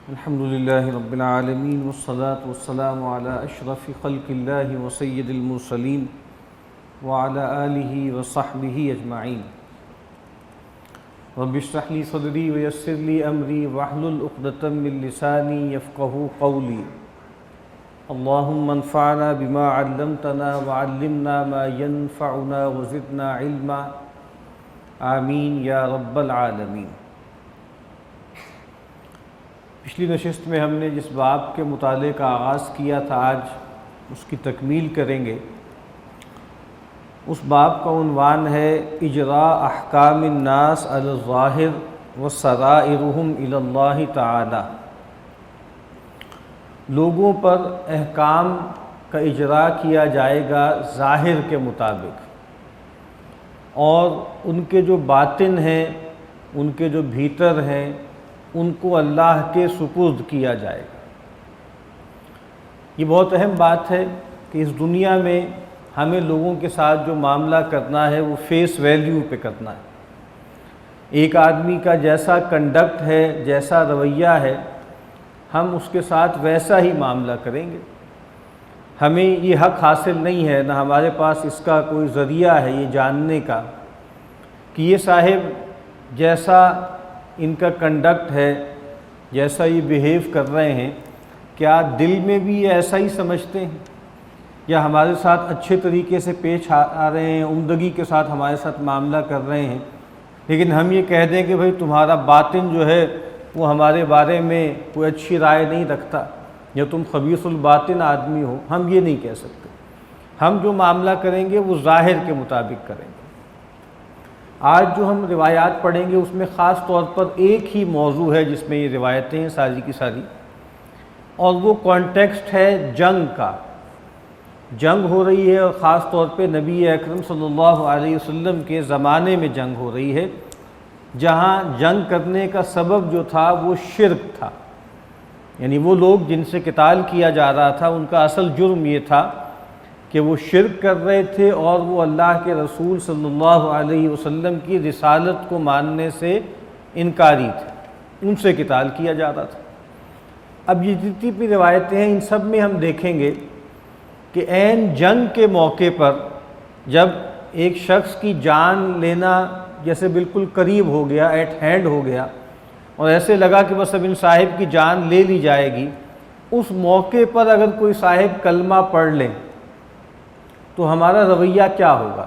الحمد للہ رب العالمین والصلاة والسلام علی اشرف خلق اللہ وسید المرسلین وعلی آلہ وصحبہ اجمعین۔ رب اشرح لی صدری ویسر لی امری واحلل عقدۃ من لسانی یفقہوا قولی۔ اللہم انفعنا بما علمتنا وعلمنا ما ینفعنا وزدنا علما، آمین یا رب العالمین۔ پچھلی نشست میں ہم نے جس باب کے مطالعے کا آغاز کیا تھا، آج اس کی تکمیل کریں گے۔ اس باب کا عنوان ہے اجراء احکام الناس علی الظاہر وسرائرہم الی اللہ تعالی۔ لوگوں پر احکام کا اجراء کیا جائے گا ظاہر کے مطابق، اور ان کے جو باطن ہیں، ان کے جو بھیتر ہیں، ان کو اللہ کے سپرد کیا جائے گا۔ یہ بہت اہم بات ہے کہ اس دنیا میں ہمیں لوگوں کے ساتھ جو معاملہ کرنا ہے وہ فیس ویلیو پہ کرنا ہے۔ ایک آدمی کا جیسا کنڈکٹ ہے، جیسا رویہ ہے، ہم اس کے ساتھ ویسا ہی معاملہ کریں گے۔ ہمیں یہ حق حاصل نہیں ہے، نہ ہمارے پاس اس کا کوئی ذریعہ ہے یہ جاننے کا کہ یہ صاحب جیسا ان کا کنڈکٹ ہے، جیسا یہ بیہیو کر رہے ہیں، کیا دل میں بھی یہ ایسا ہی سمجھتے ہیں، یا ہمارے ساتھ اچھے طریقے سے پیش آ رہے ہیں، عمدگی کے ساتھ ہمارے ساتھ معاملہ کر رہے ہیں، لیکن ہم یہ کہہ دیں کہ بھئی تمہارا باطن جو ہے وہ ہمارے بارے میں کوئی اچھی رائے نہیں رکھتا، یا تم خبیث الباطن آدمی ہو، ہم یہ نہیں کہہ سکتے۔ ہم جو معاملہ کریں گے وہ ظاہر کے مطابق کریں گے۔ آج جو ہم روایات پڑھیں گے اس میں خاص طور پر ایک ہی موضوع ہے جس میں یہ روایتیں ہیں ساری کی ساری، اور وہ کانٹیکسٹ ہے جنگ کا۔ جنگ ہو رہی ہے، اور خاص طور پہ نبی اکرم صلی اللہ علیہ وسلم کے زمانے میں جنگ ہو رہی ہے، جہاں جنگ کرنے کا سبب جو تھا وہ شرک تھا۔ یعنی وہ لوگ جن سے قتال کیا جا رہا تھا ان کا اصل جرم یہ تھا کہ وہ شرک کر رہے تھے، اور وہ اللہ کے رسول صلی اللہ علیہ وسلم کی رسالت کو ماننے سے انکاری تھے، ان سے قتال کیا جا رہا تھا۔ اب یہ جتنی بھی روایتیں ہیں ان سب میں ہم دیکھیں گے کہ عین جنگ کے موقع پر جب ایک شخص کی جان لینا جیسے بالکل قریب ہو گیا، ایٹ ہینڈ ہو گیا، اور ایسے لگا کہ بس اب ان صاحب کی جان لے لی جائے گی، اس موقع پر اگر کوئی صاحب کلمہ پڑھ لیں تو ہمارا رویہ کیا ہوگا،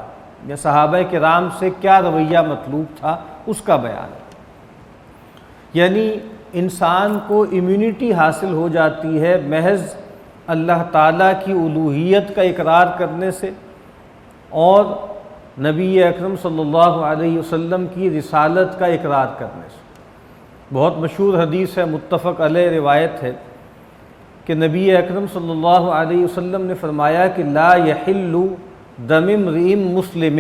یا صحابہ کرام سے کیا رویہ مطلوب تھا، اس کا بیان ہے۔ یعنی انسان کو امیونٹی حاصل ہو جاتی ہے محض اللہ تعالیٰ کی الوہیت کا اقرار کرنے سے، اور نبی اکرم صلی اللہ علیہ وسلم کی رسالت کا اقرار کرنے سے۔ بہت مشہور حدیث ہے، متفق علیہ روایت ہے کہ نبی اکرم صلی اللہ علیہ وسلم نے فرمایا کہ لا یحل دم امرئ مسلم،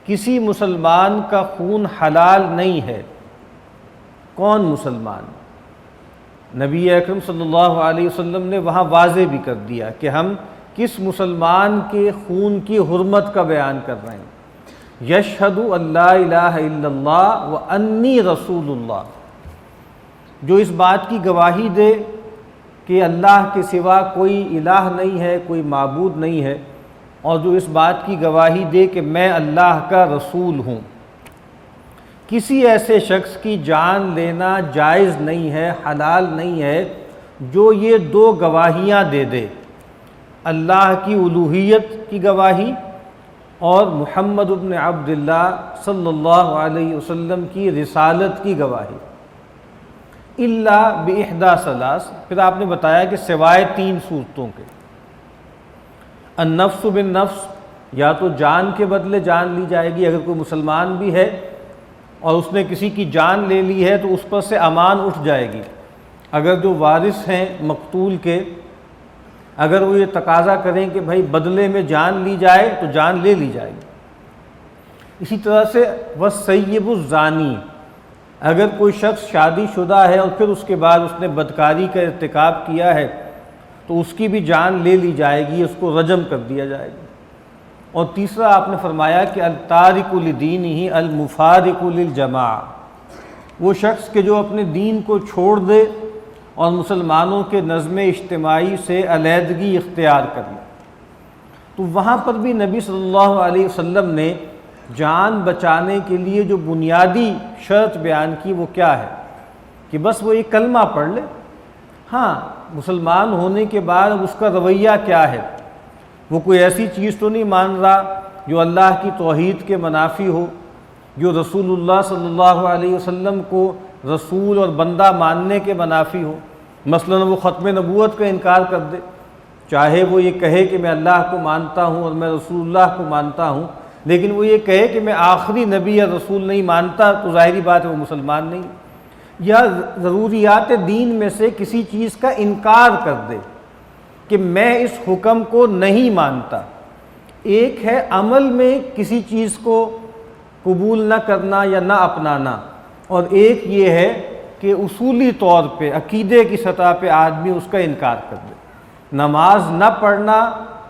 کسی مسلمان کا خون حلال نہیں ہے۔ کون مسلمان؟ نبی اکرم صلی اللہ علیہ وسلم نے وہاں واضح بھی کر دیا کہ ہم کس مسلمان کے خون کی حرمت کا بیان کر رہے ہیں۔ یشہد ان لا الہ الا اللہ وانی رسول اللہ، جو اس بات کی گواہی دے کہ اللہ کے سوا کوئی الہ نہیں ہے، کوئی معبود نہیں ہے، اور جو اس بات کی گواہی دے کہ میں اللہ کا رسول ہوں۔ کسی ایسے شخص کی جان لینا جائز نہیں ہے، حلال نہیں ہے، جو یہ دو گواہیاں دے دے، اللہ کی الوہیت کی گواہی اور محمد ابن عبداللہ صلی اللہ علیہ وسلم کی رسالت کی گواہی، الا باحدی ثلاث۔ پھر آپ نے بتایا کہ سوائے تین صورتوں کے، النفس بالنفس، یا تو جان کے بدلے جان لی جائے گی، اگر کوئی مسلمان بھی ہے اور اس نے کسی کی جان لے لی ہے تو اس پر سے امان اٹھ جائے گی۔ اگر جو وارث ہیں مقتول کے، اگر وہ یہ تقاضا کریں کہ بھائی بدلے میں جان لی جائے تو جان لے لی جائے گی۔ اسی طرح سے والسیب الزانی، اگر کوئی شخص شادی شدہ ہے اور پھر اس کے بعد اس نے بدکاری کا ارتکاب کیا ہے تو اس کی بھی جان لے لی جائے گی، اس کو رجم کر دیا جائے گا۔ اور تیسرا آپ نے فرمایا کہ التارک لدینہ المفارق للجماعہ، وہ شخص کہ جو اپنے دین کو چھوڑ دے اور مسلمانوں کے نظم اجتماعی سے علیحدگی اختیار کر لے۔ تو وہاں پر بھی نبی صلی اللہ علیہ وسلم نے جان بچانے کے لیے جو بنیادی شرط بیان کی وہ کیا ہے کہ بس وہ ایک کلمہ پڑھ لے۔ ہاں، مسلمان ہونے کے بعد اس کا رویہ کیا ہے، وہ کوئی ایسی چیز تو نہیں مان رہا جو اللہ کی توحید کے منافی ہو، جو رسول اللہ صلی اللہ علیہ وسلم کو رسول اور بندہ ماننے کے منافی ہو۔ مثلا وہ ختم نبوت کا انکار کر دے، چاہے وہ یہ کہے کہ میں اللہ کو مانتا ہوں اور میں رسول اللہ کو مانتا ہوں، لیکن وہ یہ کہے کہ میں آخری نبی یا رسول نہیں مانتا، تو ظاہری بات ہے وہ مسلمان نہیں۔ یا ضروریات دین میں سے کسی چیز کا انکار کر دے کہ میں اس حکم کو نہیں مانتا۔ ایک ہے عمل میں کسی چیز کو قبول نہ کرنا یا نہ اپنانا، اور ایک یہ ہے کہ اصولی طور پہ عقیدے کی سطح پہ آدمی اس کا انکار کر دے۔ نماز نہ پڑھنا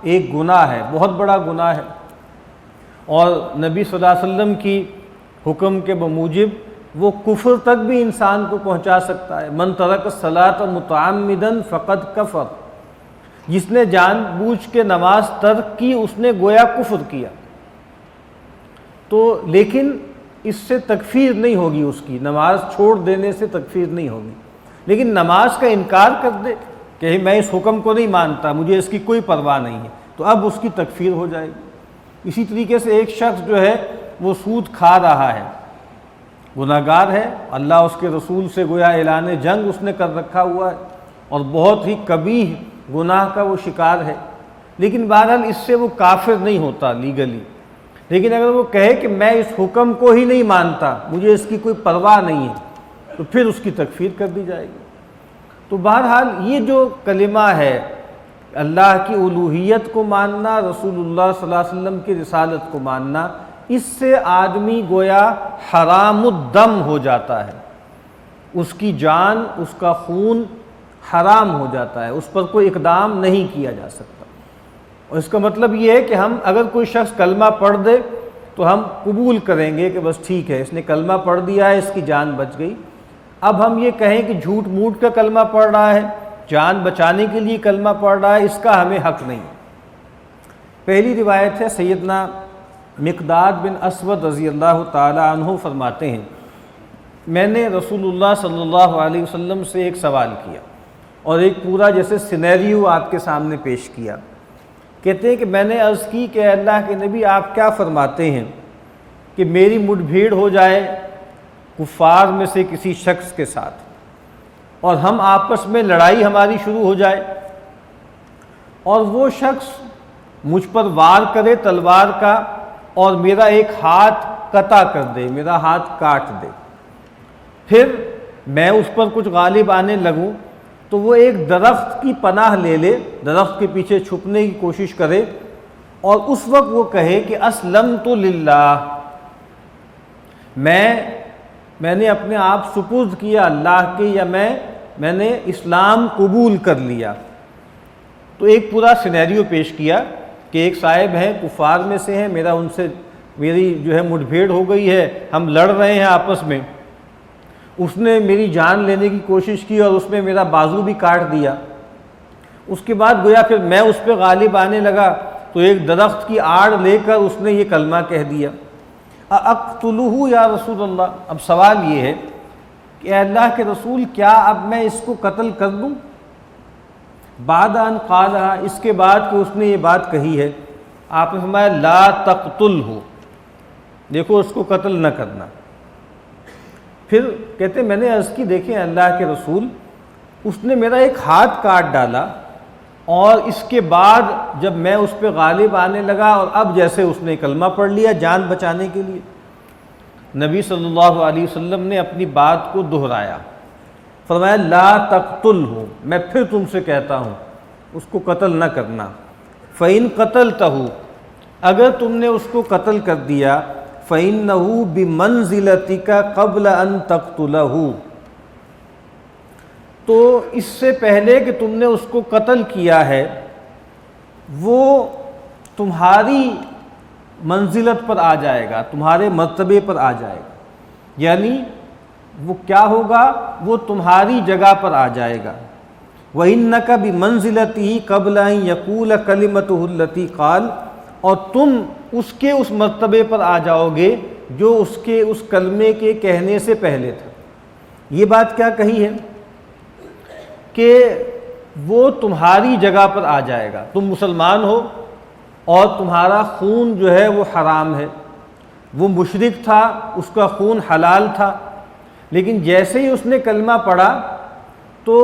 ایک گناہ ہے، بہت بڑا گناہ ہے، اور نبی صلی اللہ علیہ وسلم کی حکم کے بموجب وہ کفر تک بھی انسان کو پہنچا سکتا ہے۔ من ترک الصلاۃ متعمدا فقد کفر، جس نے جان بوجھ کے نماز ترک کی اس نے گویا کفر کیا۔ تو لیکن اس سے تکفیر نہیں ہوگی، اس کی نماز چھوڑ دینے سے تکفیر نہیں ہوگی، لیکن نماز کا انکار کر دے کہ میں اس حکم کو نہیں مانتا، مجھے اس کی کوئی پرواہ نہیں ہے، تو اب اس کی تکفیر ہو جائے گی۔ اسی طریقے سے ایک شخص جو ہے وہ سود کھا رہا ہے، گناہ گار ہے، اللہ اس کے رسول سے گویا اعلان جنگ اس نے کر رکھا ہوا ہے، اور بہت ہی قبیح گناہ کا وہ شکار ہے، لیکن بہرحال اس سے وہ کافر نہیں ہوتا لیگلی۔ لیکن اگر وہ کہے کہ میں اس حکم کو ہی نہیں مانتا، مجھے اس کی کوئی پرواہ نہیں ہے، تو پھر اس کی تکفیر کر دی جائے گی۔ تو بہرحال یہ جو کلمہ ہے، اللہ کی الوہیت کو ماننا، رسول اللہ صلی اللہ علیہ وسلم کی رسالت کو ماننا، اس سے آدمی گویا حرام الدم ہو جاتا ہے، اس کی جان، اس کا خون حرام ہو جاتا ہے، اس پر کوئی اقدام نہیں کیا جا سکتا۔ اور اس کا مطلب یہ ہے کہ ہم اگر کوئی شخص کلمہ پڑھ دے تو ہم قبول کریں گے کہ بس ٹھیک ہے، اس نے کلمہ پڑھ دیا ہے، اس کی جان بچ گئی۔ اب ہم یہ کہیں کہ جھوٹ موٹ کا کلمہ پڑھ رہا ہے، جان بچانے کے لیے کلمہ پڑھ رہا ہے، اس کا ہمیں حق نہیں۔ پہلی روایت ہے سیدنا مقداد بن اسود رضی اللہ تعالی عنہ فرماتے ہیں، میں نے رسول اللہ صلی اللہ علیہ وسلم سے ایک سوال کیا اور ایک پورا جیسے سینیریو آپ کے سامنے پیش کیا۔ کہتے ہیں کہ میں نے عرض کی کہ اے اللہ کے نبی، آپ کیا فرماتے ہیں کہ میری مٹ بھیڑ ہو جائے کفار میں سے کسی شخص کے ساتھ اور ہم آپس میں لڑائی ہماری شروع ہو جائے، اور وہ شخص مجھ پر وار کرے تلوار کا اور میرا ایک ہاتھ قطع کر دے، میرا ہاتھ کاٹ دے، پھر میں اس پر کچھ غالب آنے لگوں تو وہ ایک درخت کی پناہ لے لے، درخت کے پیچھے چھپنے کی کوشش کرے، اور اس وقت وہ کہے کہ اسلمت للہ، میں نے اپنے آپ سپرد کیا اللہ کے، یا میں نے اسلام قبول کر لیا۔ تو ایک پورا سینیریو پیش کیا کہ ایک صاحب ہیں، کفار میں سے ہیں، میری جو ہے مٹ بھیڑ ہو گئی ہے، ہم لڑ رہے ہیں آپس میں، اس نے میری جان لینے کی کوشش کی اور اس میں میرا بازو بھی کاٹ دیا۔ اس کے بعد گویا پھر میں اس پہ غالب آنے لگا تو ایک درخت کی آڑ لے کر اس نے یہ کلمہ کہہ دیا، اقتلہ یا رسول اللہ۔ اب سوال یہ ہے کہ اے اللہ کے رسول، کیا اب میں اس کو قتل کر دوں؟ بعد ان قالها، اس کے بعد کہ اس نے یہ بات کہی ہے، آپ نے فرمایا لا تقتلہ، دیکھو اس کو قتل نہ کرنا۔ پھر کہتے میں نے عرض کی، دیکھیں اللہ کے رسول، اس نے میرا ایک ہاتھ کاٹ ڈالا، اور اس کے بعد جب میں اس پہ غالب آنے لگا اور اب جیسے اس نے کلمہ پڑھ لیا جان بچانے کے لیے۔ نبی صلی اللہ علیہ وسلم نے اپنی بات کو دہرایا، فرمایا لا تقتلہ، میں پھر تم سے کہتا ہوں اس کو قتل نہ کرنا۔ فإن قتلتہ، اگر تم نے اس کو قتل کر دیا، فإنہ بمنزلتک قبل ان تقتلہ، تو اس سے پہلے کہ تم نے اس کو قتل کیا ہے وہ تمہاری منزلت پر آ جائے گا، تمہارے مرتبے پر آ جائے گا، یعنی وہ کیا ہوگا؟ وہ تمہاری جگہ پر آ جائے گا۔ وَإِنَّكَ بِمَنزِلَتِهِ قَبْلَ أَن يَقُولَ كَلِمَتُهُ الَّتِي قَالَ، اور تم اس کے اس مرتبے پر آ جاؤ گے جو اس کے اس کلمے کے کہنے سے پہلے تھا۔ یہ بات کیا کہی ہے کہ وہ تمہاری جگہ پر آ جائے گا۔ تم مسلمان ہو اور تمہارا خون جو ہے وہ حرام ہے، وہ مشرک تھا، اس کا خون حلال تھا، لیکن جیسے ہی اس نے کلمہ پڑھا تو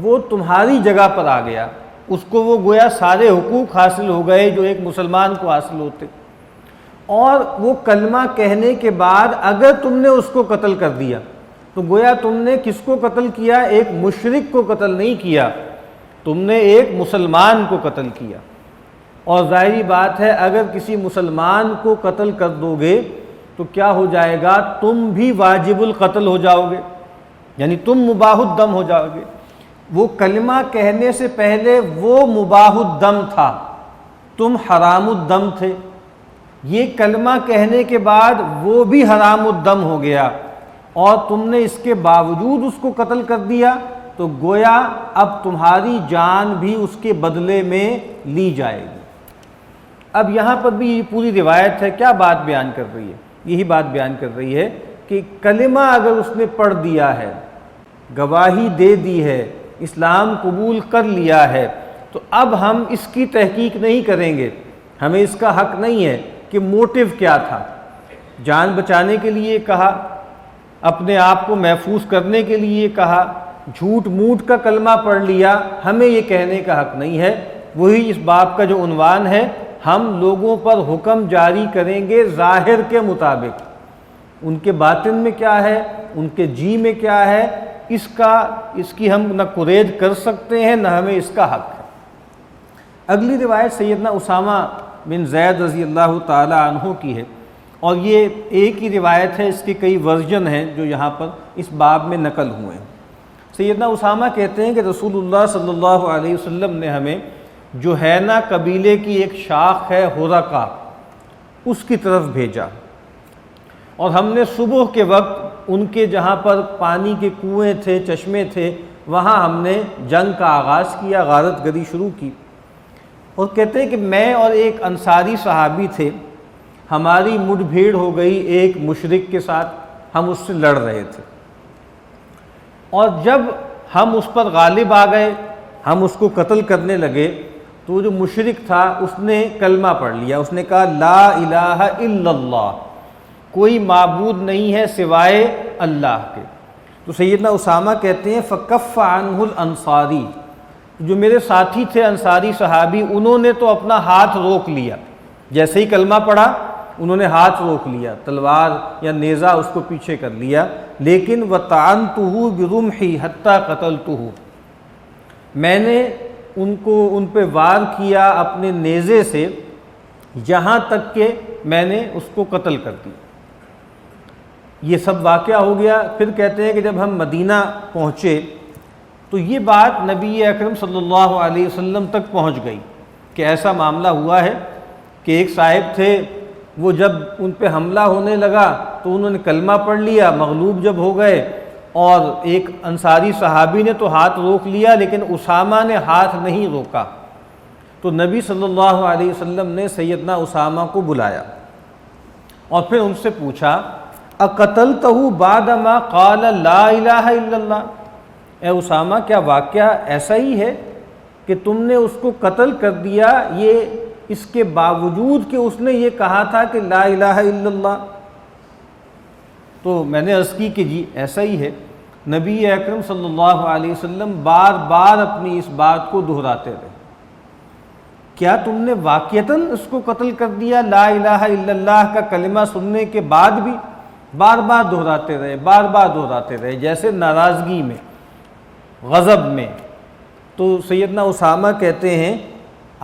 وہ تمہاری جگہ پر آ گیا، اس کو وہ گویا سارے حقوق حاصل ہو گئے جو ایک مسلمان کو حاصل ہوتے، اور وہ کلمہ کہنے کے بعد اگر تم نے اس کو قتل کر دیا تو گویا تم نے کس کو قتل کیا؟ ایک مشرک کو قتل نہیں کیا، تم نے ایک مسلمان کو قتل کیا۔ اور ظاہری بات ہے اگر کسی مسلمان کو قتل کر دو گے تو کیا ہو جائے گا؟ تم بھی واجب القتل ہو جاؤ گے، یعنی تم مباح الدم ہو جاؤ گے۔ وہ کلمہ کہنے سے پہلے وہ مباح الدم تھا، تم حرام الدم تھے، یہ کلمہ کہنے کے بعد وہ بھی حرام الدم ہو گیا اور تم نے اس کے باوجود اس کو قتل کر دیا، تو گویا اب تمہاری جان بھی اس کے بدلے میں لی جائے گی۔ اب یہاں پر بھی یہ پوری روایت ہے، کیا بات بیان کر رہی ہے؟ یہی بات بیان کر رہی ہے کہ کلمہ اگر اس نے پڑھ دیا ہے، گواہی دے دی ہے، اسلام قبول کر لیا ہے، تو اب ہم اس کی تحقیق نہیں کریں گے، ہمیں اس کا حق نہیں ہے کہ موٹیو کیا تھا، جان بچانے کے لیے کہا، اپنے آپ کو محفوظ کرنے کے لیے کہا، جھوٹ موٹ کا کلمہ پڑھ لیا، ہمیں یہ کہنے کا حق نہیں ہے۔ وہی اس باب کا جو عنوان ہے، ہم لوگوں پر حکم جاری کریں گے ظاہر کے مطابق، ان کے باطن میں کیا ہے، ان کے جی میں کیا ہے، اس کی ہم نہ قید کر سکتے ہیں، نہ ہمیں اس کا حق ہے۔ اگلی روایت سیدنا اسامہ بن زید رضی اللہ تعالی عنہ کی ہے، اور یہ ایک ہی روایت ہے، اس کے کئی ورژن ہیں جو یہاں پر اس باب میں نقل ہوئے ہیں۔ سیدنا اسامہ کہتے ہیں کہ رسول اللہ صلی اللہ علیہ وسلم نے ہمیں جوہینہ قبیلے کی ایک شاخ ہے ہرقہ، اس کی طرف بھیجا، اور ہم نے صبح کے وقت ان کے جہاں پر پانی کے کنویں تھے، چشمے تھے، وہاں ہم نے جنگ کا آغاز کیا، غارت گری شروع کی۔ اور کہتے ہیں کہ میں اور ایک انصاری صحابی تھے، ہماری مڈ بھیڑ ہو گئی ایک مشرک کے ساتھ، ہم اس سے لڑ رہے تھے، اور جب ہم اس پر غالب آ گئے، ہم اس کو قتل کرنے لگے، تو جو مشرک تھا اس نے کلمہ پڑھ لیا، اس نے کہا لا الہ الا اللہ، کوئی معبود نہیں ہے سوائے اللہ کے۔ تو سیدنا اسامہ کہتے ہیں فکف عنہ الانصاری، جو میرے ساتھی تھے انصاری صحابی، انہوں نے تو اپنا ہاتھ روک لیا، جیسے ہی کلمہ پڑھا انہوں نے ہاتھ روک لیا، تلوار یا نیزہ اس کو پیچھے کر لیا، لیکن وطعنتہ برمحی حتی قتلتہ، میں نے ان پہ وار کیا اپنے نیزے سے یہاں تک کہ میں نے اس کو قتل کر دیا۔ یہ سب واقعہ ہو گیا۔ پھر کہتے ہیں کہ جب ہم مدینہ پہنچے تو یہ بات نبی اکرم صلی اللہ علیہ وسلم تک پہنچ گئی کہ ایسا معاملہ ہوا ہے کہ ایک صاحب تھے، وہ جب ان پہ حملہ ہونے لگا تو انہوں نے کلمہ پڑھ لیا، مغلوب جب ہو گئے، اور ایک انصاری صحابی نے تو ہاتھ روک لیا لیکن اسامہ نے ہاتھ نہیں روکا، تو نبی صلی اللہ علیہ وسلم نے سیدنا اسامہ کو بلایا اور پھر ان سے پوچھا اقتلتہ بعد ما قال لا الہ الا اللہ، اے اسامہ کیا واقعہ ایسا ہی ہے کہ تم نے اس کو قتل کر دیا یہ اس کے باوجود کہ اس نے یہ کہا تھا کہ لا الہ الا اللہ؟ تو میں نے عرض کی کہ جی ایسا ہی ہے۔ نبی اکرم صلی اللہ علیہ وسلم بار بار اپنی اس بات کو دہراتے رہے، کیا تم نے واقعتاً اس کو قتل کر دیا؟ لا الہ الا اللہ کا کلمہ سننے کے بعد بھی بار بار دہراتے رہے، بار بار دہراتے رہے، جیسے ناراضگی میں، غضب میں۔ تو سیدنا اسامہ کہتے ہیں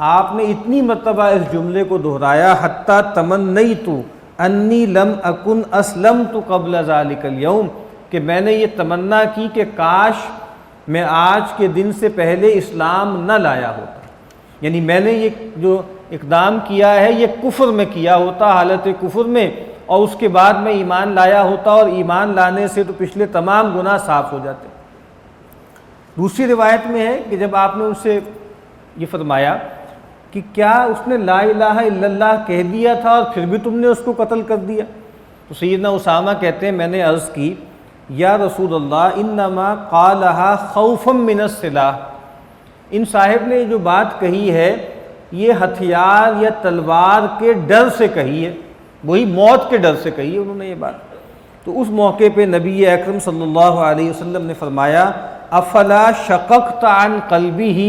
آپ نے اتنی مرتبہ اس جملے کو دہرایا حتی تمنیت انی لم اکن اسلمت قبل ذلک اليوم، کہ میں نے یہ تمنا کی کہ کاش میں آج کے دن سے پہلے اسلام نہ لایا ہوتا، یعنی میں نے یہ جو اقدام کیا ہے یہ کفر میں کیا ہوتا، حالت کفر میں، اور اس کے بعد میں ایمان لایا ہوتا، اور ایمان لانے سے تو پچھلے تمام گناہ صاف ہو جاتے۔ دوسری روایت میں ہے کہ جب آپ نے ان سے یہ فرمایا کہ کیا اس نے لا الہ الا اللہ کہہ دیا تھا اور پھر بھی تم نے اس کو قتل کر دیا؟ تو سیدنا اسامہ کہتے ہیں میں نے عرض کی یا رسول اللہ انما قالہا خوفا من السلاح، ان صاحب نے جو بات کہی ہے یہ ہتھیار یا تلوار کے ڈر سے کہی ہے، وہی موت کے ڈر سے کہی ہے انہوں نے یہ بات۔ تو اس موقع پہ نبی اکرم صلی اللہ علیہ وسلم نے فرمایا افلا شققت عن قلبہ،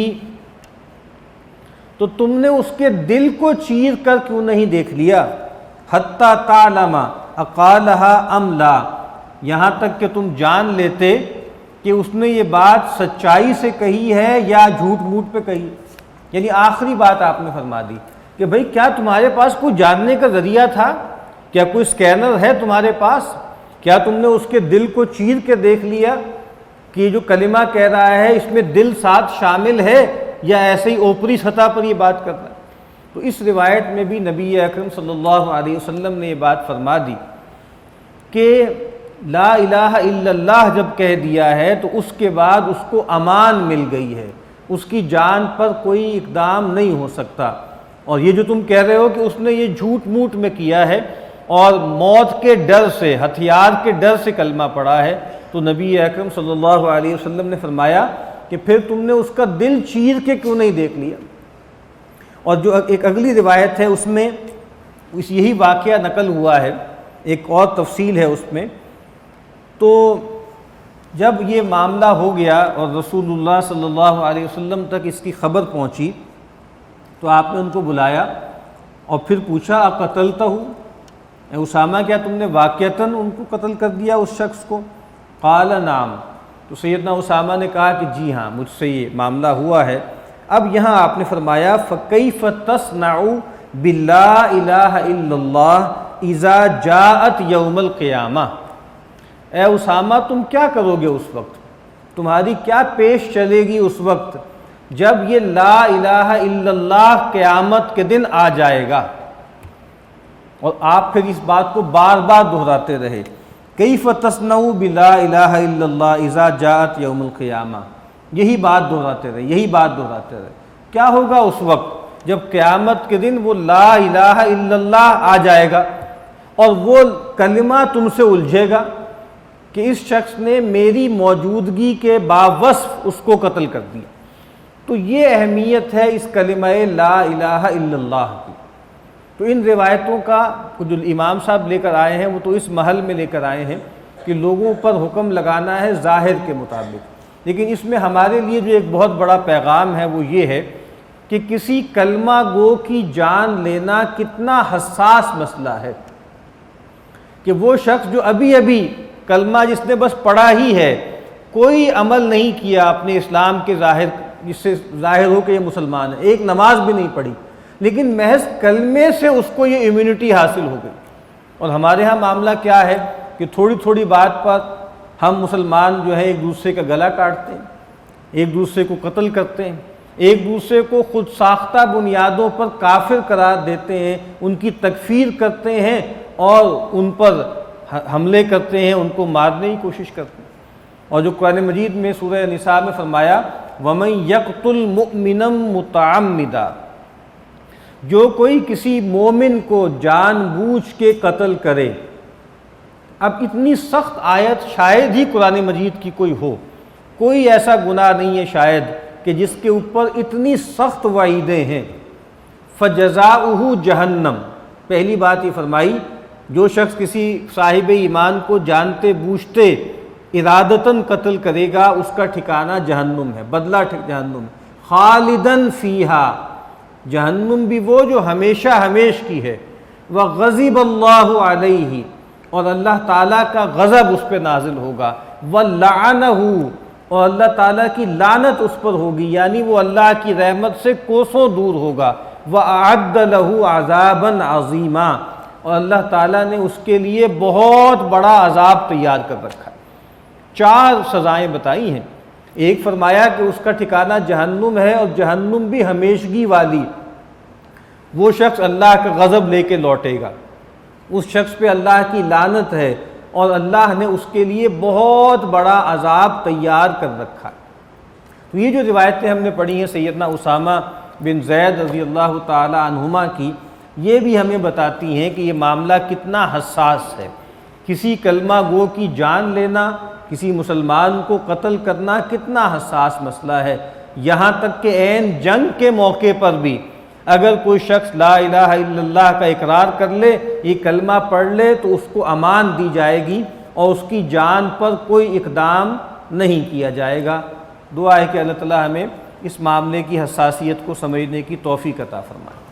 تو تم نے اس کے دل کو چیر کر کیوں نہیں دیکھ لیا، حتی تعلم اقالہا ام لا، یہاں تک کہ تم جان لیتے کہ اس نے یہ بات سچائی سے کہی ہے یا جھوٹ موٹ پہ کہی۔ یعنی آخری بات آپ نے فرما دی کہ بھئی کیا تمہارے پاس کوئی جاننے کا ذریعہ تھا، کیا کوئی سکینر ہے تمہارے پاس، کیا تم نے اس کے دل کو چیر کے دیکھ لیا کہ جو کلمہ کہہ رہا ہے اس میں دل ساتھ شامل ہے یا ایسے ہی اوپری سطح پر یہ بات کر رہا ہے؟ تو اس روایت میں بھی نبی اکرم صلی اللہ علیہ وسلم نے یہ بات فرما دی کہ لا الہ الا اللہ جب کہہ دیا ہے تو اس کے بعد اس کو امان مل گئی ہے، اس کی جان پر کوئی اقدام نہیں ہو سکتا۔ اور یہ جو تم کہہ رہے ہو کہ اس نے یہ جھوٹ موٹ میں کیا ہے اور موت کے ڈر سے، ہتھیار کے ڈر سے کلمہ پڑھا ہے، تو نبی اکرم صلی اللہ علیہ وسلم نے فرمایا کہ پھر تم نے اس کا دل چیر کے کیوں نہیں دیکھ لیا؟ اور جو ایک اگلی روایت ہے اس میں یہی واقعہ نقل ہوا ہے، ایک اور تفصیل ہے اس میں۔ تو جب یہ معاملہ ہو گیا اور رسول اللہ صلی اللہ علیہ وسلم تک اس کی خبر پہنچی تو آپ نے ان کو بلایا اور پھر پوچھا اقتلتہ، اے اسامہ کیا تم نے واقعتاً ان کو قتل کر دیا اس شخص کو؟ قال نعم، تو سیدنا اسامہ نے کہا کہ جی ہاں مجھ سے یہ معاملہ ہوا ہے۔ اب یہاں آپ نے فرمایا فَكَيْفَ تَصْنَعُ بِاللَّا إِلَٰهَ إِلَّا اللَّهِ إِذَا جَاءَتْ يَوْمَ الْقِيَامَةِ، اے اسامہ تم کیا کرو گے اس وقت، تمہاری کیا پیش چلے گی اس وقت جب یہ لا الہ الا اللہ قیامت کے دن آ جائے گا؟ اور آپ پھر اس بات کو بار بار دہراتے رہے، کیف تصنع بلا الہ الا اللہ اذا جاءت یوم القیامہ، یہی بات دہراتے رہے، یہی بات دہراتے رہے۔ کیا ہوگا اس وقت جب قیامت کے دن وہ لا الہ الا اللہ آ جائے گا اور وہ کلمہ تم سے الجھے گا کہ اس شخص نے میری موجودگی کے باوصف اس کو قتل کر دیا۔ تو یہ اہمیت ہے اس کلمہ لا الہ الا اللہ کی۔ تو ان روایتوں کا جو امام صاحب لے کر آئے ہیں وہ تو اس محل میں لے کر آئے ہیں کہ لوگوں پر حکم لگانا ہے ظاہر کے مطابق، لیکن اس میں ہمارے لیے جو ایک بہت بڑا پیغام ہے وہ یہ ہے کہ کسی کلمہ گو کی جان لینا کتنا حساس مسئلہ ہے، کہ وہ شخص جو ابھی ابھی کلمہ جس نے بس پڑھا ہی ہے، کوئی عمل نہیں کیا اپنے اسلام کے ظاہر، جس سے ظاہر ہو کہ یہ مسلمان ہے، ایک نماز بھی نہیں پڑھی، لیکن محض کلمے سے اس کو یہ امیونٹی حاصل ہو گئی۔ اور ہمارے ہاں معاملہ کیا ہے کہ تھوڑی تھوڑی بات پر ہم مسلمان جو ہے ایک دوسرے کا گلا کاٹتے ہیں، ایک دوسرے کو قتل کرتے ہیں، ایک دوسرے کو خود ساختہ بنیادوں پر کافر قرار دیتے ہیں، ان کی تکفیر کرتے ہیں اور ان پر حملے کرتے ہیں، ان کو مارنے کی کوشش کرتے ہیں۔ اور جو قرآن مجید میں سورہ نساء میں فرمایا وَمَن يَقْتُلْ مُؤْمِنًا مُتَعَمِّدًا، جو کوئی کسی مومن کو جان بوجھ کے قتل کرے۔ اب اتنی سخت آیت شاید ہی قرآن مجید کی کوئی ہو، کوئی ایسا گناہ نہیں ہے شاید کہ جس کے اوپر اتنی سخت وعیدیں ہیں۔ فَجَزَاؤُهُ جہنم، پہلی بات یہ فرمائی جو شخص کسی صاحب ایمان کو جانتے بوجھتے ارادتاً قتل کرے گا اس کا ٹھکانہ جہنم ہے، بدلہ جہنم، خالداً فیہا، جہنم بھی وہ جو ہمیشہ ہمیش کی ہے، وغضب اللہ علیہ، اور اللہ تعالیٰ کا غضب اس پہ نازل ہوگا، ولعنہ، اور اللہ تعالیٰ کی لعنت اس پر ہوگی، یعنی وہ اللہ کی رحمت سے کوسوں دور ہوگا، وأعد لہ عذابا عظیما، اور اللہ تعالیٰ نے اس کے لیے بہت بڑا عذاب تیار کر رکھا ہے۔ 4 سزائیں بتائی ہیں، ایک فرمایا کہ اس کا ٹھکانہ جہنم ہے اور جہنم بھی ہمیشگی والی، وہ شخص اللہ کا غضب لے کے لوٹے گا۔ اس شخص پہ اللہ کی لعنت ہے اور اللہ نے اس کے لیے بہت بڑا عذاب تیار کر رکھا ہے۔ تو یہ جو روایتیں ہم نے پڑھی ہیں سیدنا اسامہ بن زید رضی اللہ تعالی عنہما کی، یہ بھی ہمیں بتاتی ہیں کہ یہ معاملہ کتنا حساس ہے۔ کسی کلمہ گو کی جان لینا، کسی مسلمان کو قتل کرنا کتنا حساس مسئلہ ہے، یہاں تک کہ عین جنگ کے موقع پر بھی اگر کوئی شخص لا الہ الا اللہ کا اقرار کر لے، یہ کلمہ پڑھ لے، تو اس کو امان دی جائے گی اور اس کی جان پر کوئی اقدام نہیں کیا جائے گا۔ دعا ہے کہ اللہ تعالی ہمیں اس معاملے کی حساسیت کو سمجھنے کی توفیق عطا فرمائے۔